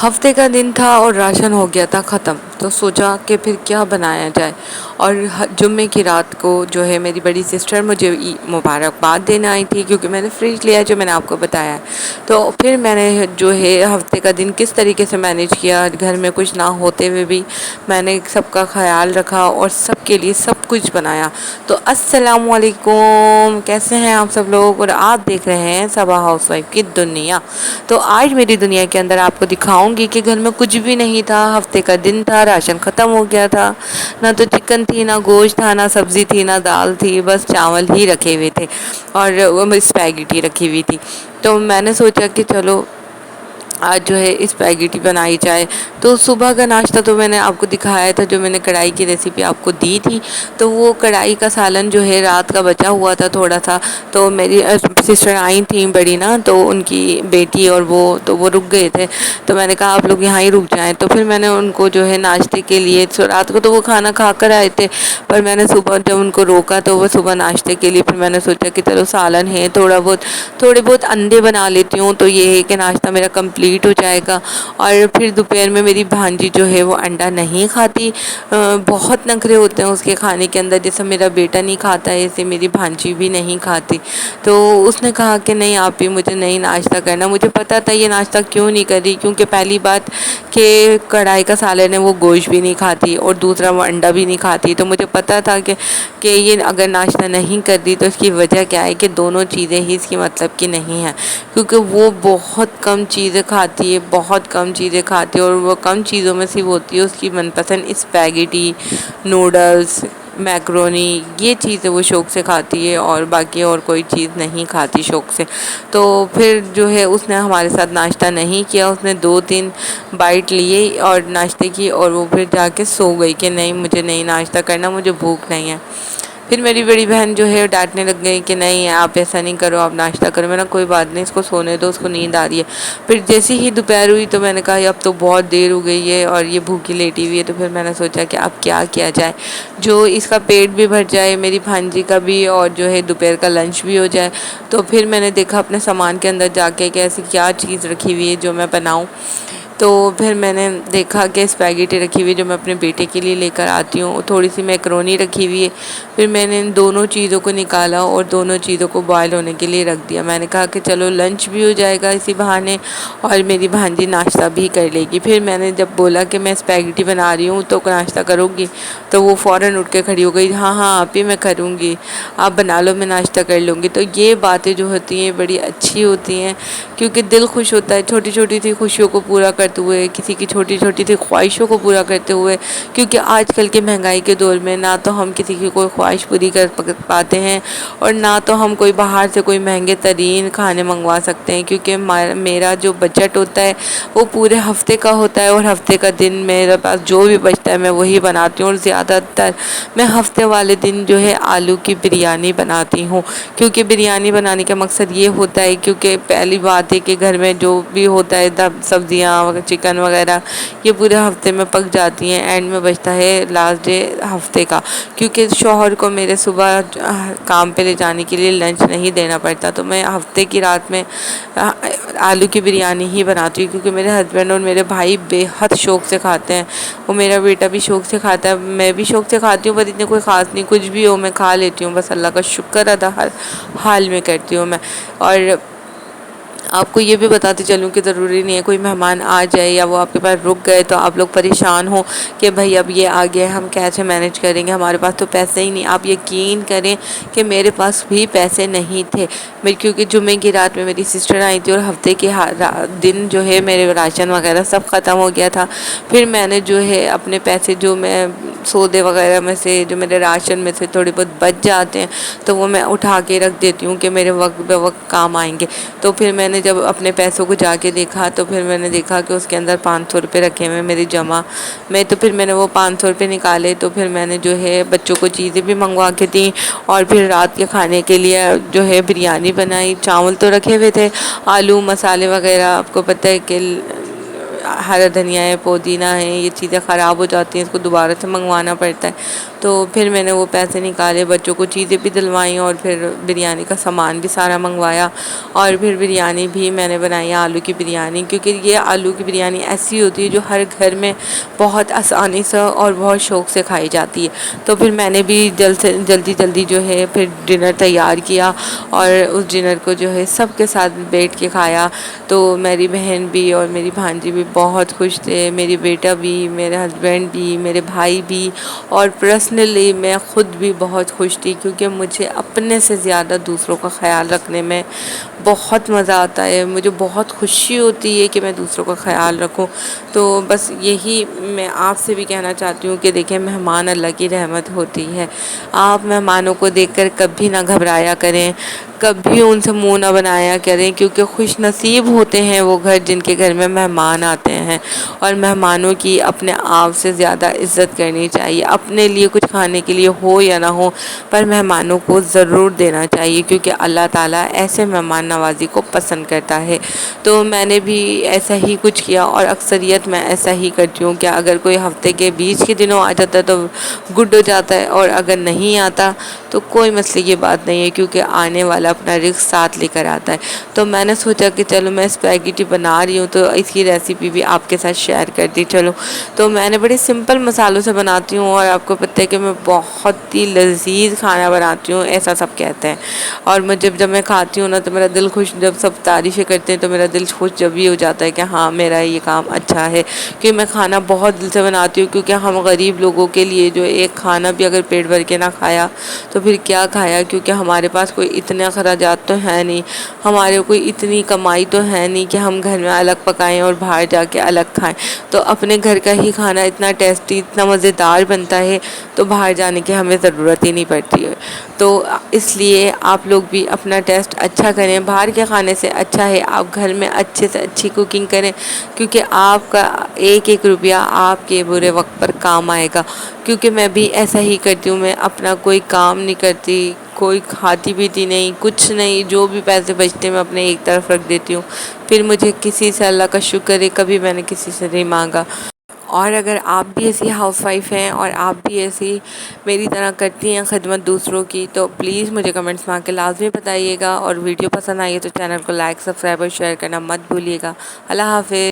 ہفتے کا دن تھا اور راشن ہو گیا تھا ختم، تو سوچا کہ پھر کیا بنایا جائے۔ اور جمعے کی رات کو جو ہے میری بڑی سسٹر مجھے مبارکباد دینے آئی تھی، کیونکہ میں نے فریج لیا جو میں نے آپ کو بتایا ہے۔ تو پھر میں نے جو ہے ہفتے کا دن کس طریقے سے مینیج کیا، گھر میں کچھ نہ ہوتے ہوئے بھی میں نے سب کا خیال رکھا اور سب کے لیے سب کچھ بنایا۔ تو السلام علیکم، کیسے ہیں آپ سب لوگ؟ اور آپ دیکھ رہے ہیں صبا ہاؤس وائف کی دنیا۔ تو آج میری دنیا کے اندر آپ کو دکھاؤں گی کہ گھر میں کچھ بھی نہیں تھا، ہفتے کا دن تھا، راشن ختم ہو گیا تھا، نہ تو چکن تھی، نہ گوشت تھا، نہ سبزی تھی، نہ دال تھی، بس چاول ہی رکھے ہوئے تھے اور وہ اسپیگیٹی رکھی ہوئی تھی۔ تو میں نے سوچا کہ چلو آج جو ہے اسپیگیٹی بنائی جائے۔ تو صبح کا ناشتہ تو میں نے آپ کو دکھایا تھا، جو میں نے کڑھائی کی ریسیپی آپ کو دی تھی۔ تو وہ کڑھائی کا سالن جو ہے رات کا بچا ہوا تھا تھوڑا سا، تو میری سسٹر آئی تھیں بڑی نا، تو ان کی بیٹی اور وہ رک گئے تھے۔ تو میں نے کہا آپ لوگ یہاں ہی رک جائیں، تو پھر میں نے ان کو جو ہے ناشتے کے لیے، رات کو تو وہ کھانا کھا کر آئے تھے، پر میں نے صبح جب ان کو روکا تو وہ صبح ناشتے کے لیے، پھر میں نے سوچا کہ چلو سالن ہے، تھوڑے بہت انڈے بنا لیتی ہوں، تو یہ ہے کہ ناشتہ میرا کمپلیٹ ہو جائے گا۔ اور پھر دوپہر میں میری بھانجی جو ہے وہ انڈا نہیں کھاتی، بہت نخرے ہوتے ہیں اس کے کھانے کے اندر، جیسے میرا بیٹا نہیں کھاتا ہے ایسے میری بھانجی بھی نہیں کھاتی۔ تو اس نے کہا کہ نہیں آپ بھی مجھے نہیں ناشتہ کرنا۔ مجھے پتا تھا یہ ناشتہ کیوں نہیں کر رہی، کیونکہ پہلی بات کہ کڑھائی کا سالن ہے، وہ گوشت بھی نہیں کھاتی، اور دوسرا وہ انڈا بھی نہیں کھاتی۔ تو مجھے پتا تھا کہ یہ اگر ناشتہ نہیں کر دی تو اس کی وجہ کیا ہے، کہ دونوں چیزیں ہی اس کی مطلب کی نہیں ہیں، کیونکہ وہ بہت کم چیزیں کھاتی ہے، بہت کم چیزیں کھاتی ہے، اور وہ کم چیزوں میں سے ہوتی ہے اس کی من پسند اسپیگیٹی، نوڈلز، میکرونی، یہ چیزیں وہ شوق سے کھاتی ہے، اور باقی اور کوئی چیز نہیں کھاتی شوق سے۔ تو پھر جو ہے اس نے ہمارے ساتھ ناشتہ نہیں کیا، اس نے 2-3 بائٹ لیے اور ناشتے کی، اور وہ پھر جا کے سو گئی کہ نہیں مجھے نہیں ناشتہ کرنا، مجھے بھوک نہیں ہے۔ پھر میری بڑی بہن جو ہے ڈانٹنے لگ گئی کہ نہیں آپ ایسا نہیں کرو، آپ ناشتہ کرو۔ میں نے کوئی بات نہیں، اس کو سونے دو، اس کو نیند آ رہی ہے۔ پھر جیسے ہی دوپہر ہوئی تو میں نے کہا اب تو بہت دیر ہو گئی ہے اور یہ بھوکی لیٹی ہوئی ہے، تو پھر میں نے سوچا کہ اب کیا کیا جائے جو اس کا پیٹ بھی بھر جائے، میری بھانجی کا بھی، اور جو ہے دوپہر کا لنچ بھی ہو جائے۔ تو پھر میں نے دیکھا اپنے سامان کے اندر جا کے کہ ایسی کیا چیز رکھی ہوئی ہے جو میں بناؤں۔ تو پھر میں نے دیکھا کہ اسپیگیٹی رکھی ہوئی ہے جو میں اپنے بیٹے کے لیے لے کر آتی ہوں، تھوڑی سی میکرونی رکھی ہوئی ہے۔ پھر میں نے ان دونوں چیزوں کو نکالا اور دونوں چیزوں کو بوائل ہونے کے لیے رکھ دیا۔ میں نے کہا کہ چلو لنچ بھی ہو جائے گا اسی بہانے، اور میری بھانجی ناشتہ بھی کر لے گی۔ پھر میں نے جب بولا کہ میں اسپیگیٹی بنا رہی ہوں تو ناشتہ کرو گی، تو وہ فوراً اٹھ کے کھڑی ہو گئی، ہاں ہاں آپ ہی میں کروں گی، آپ بنا لو میں ناشتہ کر لوں گی۔ تو یہ باتیں جو ہوتی ہیں بڑی اچھی ہوتی ہیں، کیونکہ دل خوش ہوتا ہے چھوٹی چھوٹی سی خوشیوں کو پورا کرتے ہوئے، کسی کی چھوٹی چھوٹی سی خواہشوں کو پورا کرتے ہوئے، کیونکہ آج کل کے مہنگائی کے دور میں نہ تو ہم کسی کی کوئی خواہش پوری کر پاتے ہیں، اور نہ تو ہم کوئی باہر سے کوئی مہنگے ترین کھانے منگوا سکتے ہیں، کیونکہ میرا جو بجٹ ہوتا ہے وہ پورے ہفتے کا ہوتا ہے، اور ہفتے کا دن میرے پاس جو بھی بچتا ہے میں وہی بناتی ہوں، اور زیادہ تر میں ہفتے والے دن جو ہے آلو کی بریانی بناتی ہوں۔ کیونکہ بریانی بنانے کا مقصد یہ ہوتا ہے، کیونکہ پہلی بات ہے کہ گھر میں جو بھی ہوتا ہے سبزیاں چکن وغیرہ یہ پورے ہفتے میں پک جاتی ہیں، اینڈ میں بچتا ہے لاسٹ ڈے ہفتے کا، کیونکہ شوہر کو میرے صبح کام پہ لے جانے کے لیے لنچ نہیں دینا پڑتا، تو میں ہفتے کی رات میں آلو کی بریانی ہی بناتی ہوں، کیونکہ میرے ہسبینڈ اور میرے بھائی بے حد شوق سے کھاتے ہیں، وہ میرا بیٹا بھی شوق سے کھاتا ہے، میں بھی شوق سے کھاتی ہوں، پر اتنے کوئی خاص نہیں، کچھ بھی ہو میں کھا لیتی ہوں، بس اللہ کا شکر ادا ہر حال میں کرتی ہوں میں۔ اور آپ کو یہ بھی بتاتی چلوں کہ ضروری نہیں ہے کوئی مہمان آ جائے یا وہ آپ کے پاس رک گئے تو آپ لوگ پریشان ہوں کہ بھائی اب یہ آ گیا ہم کیسے مینیج کریں گے، ہمارے پاس تو پیسے ہی نہیں۔ آپ یقین کریں کہ میرے پاس بھی پیسے نہیں تھے، کیونکہ جمعے کی رات میں میری سسٹر آئی تھی، اور ہفتے کے دن جو ہے میرے راشن وغیرہ سب ختم ہو گیا تھا۔ پھر میں نے جو ہے اپنے پیسے جو میں سودے وغیرہ میں سے، جو میرے راشن میں سے تھوڑے بہت بچ جاتے ہیں تو وہ میں اٹھا کے رکھ دیتی ہوں کہ میرے وقت بے وقت کام آئیں گے۔ تو پھر میں نے جب اپنے پیسوں کو جا کے دیکھا تو پھر میں نے دیکھا کہ اس کے اندر 500 روپے رکھے ہوئے میری جمع میں، تو پھر میں نے وہ 500 روپے نکالے، تو پھر میں نے جو ہے بچوں کو چیزیں بھی منگوا کے دیں، اور پھر رات کے کھانے کے لیے جو ہے بریانی بنائی، چاول تو رکھے ہوئے تھے، آلو مسالے وغیرہ آپ کو پتہ ہے کہ ہرا دھنیا ہے، پودینہ ہے، یہ چیزیں خراب ہو جاتی ہیں، اس کو دوبارہ سے منگوانا پڑتا ہے۔ تو پھر میں نے وہ پیسے نکالے، بچوں کو چیزیں بھی دلوائیں، اور پھر بریانی کا سامان بھی سارا منگوایا، اور پھر بریانی بھی میں نے بنائی، آلو کی بریانی، کیونکہ یہ آلو کی بریانی ایسی ہوتی ہے جو ہر گھر میں بہت آسانی سے اور بہت شوق سے کھائی جاتی ہے۔ تو پھر میں نے بھی جلدی جو ہے پھر ڈنر تیار کیا، اور اس ڈنر کو جو ہے سب کے ساتھ بیٹھ کے کھایا۔ تو میری بہن بھی اور میری بھانجی بھی بہت خوش تھے، میری بیٹا بھی، میرے ہسبینڈ بھی، میرے بھائی بھی، اور پرسنلی میں خود بھی بہت خوش تھی، کیونکہ مجھے اپنے سے زیادہ دوسروں کا خیال رکھنے میں بہت مزہ آتا ہے، مجھے بہت خوشی ہوتی ہے کہ میں دوسروں کا خیال رکھوں۔ تو بس یہی میں آپ سے بھی کہنا چاہتی ہوں کہ دیکھیں، مہمان اللہ کی رحمت ہوتی ہے۔ آپ مہمانوں کو دیکھ کر کبھی نہ گھبرایا کریں، کبھی ان سے منہ نہ بنایا کریں، کیونکہ خوش نصیب ہوتے ہیں وہ گھر جن کے گھر میں مہمان آتے ہیں، اور مہمانوں کی اپنے آپ سے زیادہ عزت کرنی چاہیے۔ اپنے لیے کچھ کھانے کے لیے ہو یا نہ ہو، پر مہمانوں کو ضرور دینا چاہیے، کیونکہ اللہ تعالیٰ ایسے مہمان نوازی کو پسند کرتا ہے۔ تو میں نے بھی ایسا ہی کچھ کیا، اور اکثریت میں ایسا ہی کرتی ہوں کہ اگر کوئی ہفتے کے بیچ کے دنوں آ جاتا ہے تو گڈ ہو جاتا ہے، اور اگر نہیں آتا تو کوئی مسئلے کی بات نہیں ہے، کیونکہ آنے والا اپنا رزق ساتھ لے کر آتا ہے۔ تو میں نے سوچا کہ چلو میں اسپیگیٹی بنا رہی ہوں تو اس کی ریسیپی بھی آپ کے ساتھ شیئر کر دی چلو۔ تو میں نے بڑے سمپل مسالوں سے بناتی ہوں، اور آپ کو پتہ ہے کہ میں بہت ہی لذیذ کھانا بناتی ہوں، ایسا سب کہتے ہیں۔ اور جب میں کھاتی ہوں نا تو میرا دل خوش، جب سب تعریفیں کرتے ہیں تو میرا دل خوش جب ہی ہو جاتا ہے کہ ہاں میرا یہ کام اچھا ہے، کہ میں کھانا بہت دل سے بناتی ہوں، کیونکہ ہم غریب لوگوں کے لیے جو ایک کھانا بھی اگر پیٹ بھر کے نہ کھایا تو پھر کیا کھایا، کیونکہ ہمارے پاس کوئی اتنے اخراجات تو ہے نہیں، ہمارے کوئی اتنی کمائی تو ہے نہیں کہ ہم گھر میں الگ پکائیں اور باہر جا کے الگ کھائیں۔ تو اپنے گھر کا ہی کھانا اتنا ٹیسٹی، اتنا مزیدار بنتا ہے، تو باہر جانے کی ہمیں ضرورت ہی نہیں پڑتی ہے۔ تو اس لیے آپ لوگ بھی اپنا ٹیسٹ اچھا کریں، باہر کے کھانے سے اچھا ہے آپ گھر میں اچھے سے اچھی کوکنگ کریں، کیونکہ آپ کا ایک ایک روپیہ آپ کے برے وقت پر کام آئے گا۔ کیونکہ میں بھی ایسا ہی کرتی ہوں، میں اپنا کوئی کام نہیں کرتی، کوئی کھاتی پیتی نہیں، کچھ نہیں، جو بھی پیسے بچتے میں اپنے ایک طرف رکھ دیتی ہوں، پھر مجھے کسی سے اللہ کا شکر ہے کبھی میں نے کسی سے نہیں مانگا۔ اور اگر آپ بھی ایسی ہاؤس وائف ہیں اور آپ بھی ایسی میری طرح کرتی ہیں خدمت دوسروں کی، تو پلیز مجھے کمنٹس میں آ کے لازمی بتائیے گا، اور ویڈیو پسند آئی ہے تو چینل کو لائک، سبسکرائب اور شیئر کرنا مت بھولیے گا۔ اللہ حافظ۔